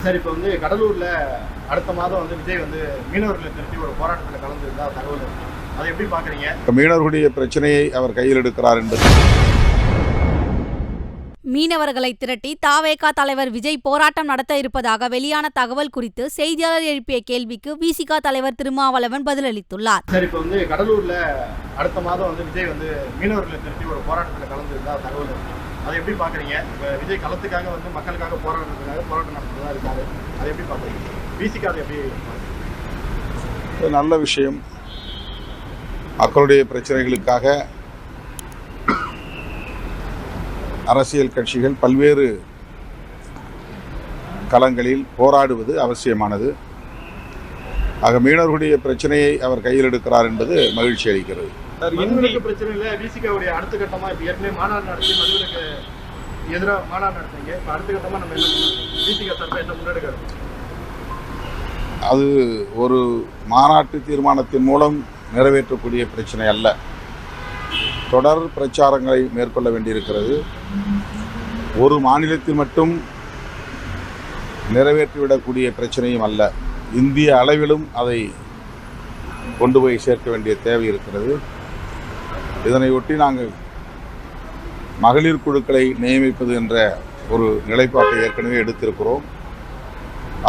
Sir, இப்போ வந்து கடலூர்ல அடுத்த மாதம் வந்து விஜய் வந்து மீனவர்களை திரட்டி ஒரு போராட்டத்தில் கலந்துருந்தா தகவல் இருக்கு. அதை எப்படி பாக்குறீங்க? மீனவர்களுடைய பிரச்சனையை அவர் கையில் எடுக்கிறார் என்பது. மீனவர்களை திரட்டி தவேக தலைவர் விஜய் போராட்டம் நடத்த இருப்பதாக வெளியான தகவல் குறித்து செய்தியாளர் எழுப்பிய கேள்விக்கு விசிக தலைவர் திருமாவளவன் பதிலளித்துள்ளார். சார், இப்போ வந்து கடலூர்ல அடுத்த மாதம் வந்து விஜய் வந்து மீனவர்களை திரட்டி ஒரு போராட்டத்தில் கலந்துருந்தா தகவல் இருக்கு. அதை எப்படி பாக்குறீங்க? விஜய் களத்துக்காக வந்து மக்களுக்காக போராட்டம் நடத்துறதா இருக்காரு. அதை எப்படி பாக்குறீங்க? விசிக அதை எப்படி பாக்குறீங்க? நல்ல விஷயம். மக்களுடைய பிரச்சனைகளுக்காக அரசியல் கட்சிகள் பல்வேறு களங்களில் போராடுவது அவசியமானது. ஆக மீனவர்களுடைய பிரச்சனையை அவர் கையில் எடுக்கிறார் என்பது மகிழ்ச்சி அளிக்கிறது. மதுவிலக்கு பிரச்சனை இல்லை. விசிகாவுடைய அடுத்த கட்டமா இப்போ ஏற்கனவே மாநாடு நடத்தி மதுவிலக்கு எதிராக மாநாடு நடத்துறீங்க. இப்போ அடுத்த கட்டமா நம்ம என்ன பண்ணணும்? விசிகா சார்பாக என்ன முன்னெடுக்கிறது? அது ஒரு மாநாட்டு தீர்மானத்தின் மூலம் நிறைவேற்றக்கூடிய பிரச்சனை அல்ல. தொடர் பிரச்சாரங்களை மேற்கொள்ள வேண்டியிருக்கிறது. ஒரு மாநிலத்தில் மட்டும் நிறைவேற்றிவிடக்கூடிய பிரச்சனையும் அல்ல. இந்திய அளவிலும் அதை கொண்டு போய் சேர்க்க வேண்டிய தேவை இருக்கிறது. இதனையொட்டி நாங்கள் மகளிர் குழுக்களை நியமிப்பது என்ற ஒரு நிலைப்பாட்டை ஏற்கனவே எடுத்திருக்கிறோம்.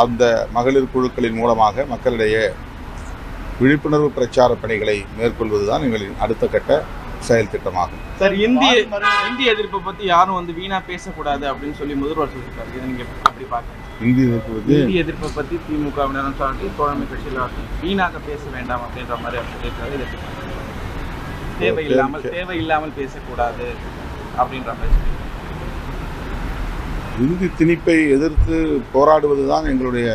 அந்த மகளிர் குழுக்களின் மூலமாக மக்களிடையே விழிப்புணர்வு பிரச்சார பணிகளை மேற்கொள்வதுதான் எங்களின் அடுத்த கட்ட செயல் திட்டமாகும். சார், இந்திய எதிர்ப்பை பற்றி யாரும் வந்து வீணா பேசக்கூடாது அப்படின்னு சொல்லி முதல்வர் சொல்லியிருக்காரு. இதை நீங்கள் எப்படி பார்க்குறீங்க? இந்திய எதிர்ப்பை பற்றி திமுகவினரும் சொல்லி தோழமை கட்சியில் வீணாக பேச வேண்டாம் அப்படின்ற மாதிரி அவர் சொல்லியிருக்காரு. தேவையில்லாமல் பேசக்கூடாது அப்படின்ற மாதிரி. இந்தி திணிப்பை எதிர்த்து போராடுவதுதான் எங்களுடைய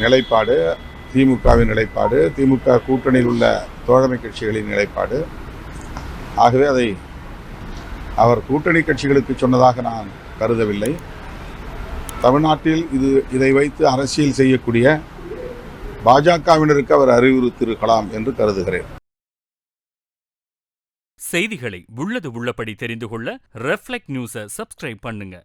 நிலைப்பாடு, திமுகவின் நிலைப்பாடு, திமுக கூட்டணியில் உள்ள தோழமை கட்சிகளின் நிலைப்பாடு. ஆகவே அதை அவர் கூட்டணி கட்சிகளுக்கு சொன்னதாக நான் கருதவில்லை. தமிழ்நாட்டில் இதை வைத்து அரசியல் செய்யக்கூடிய பாஜகவினருக்கு அவர் அறிவுறுத்தியிருக்கலாம் என்று கருதுகிறேன். செய்திகளை உள்ளது உள்ளபடி தெரிந்து கொள்ள ரெஃப்ளெக்ட் நியூஸை சப்ஸ்கிரைப் பண்ணுங்க.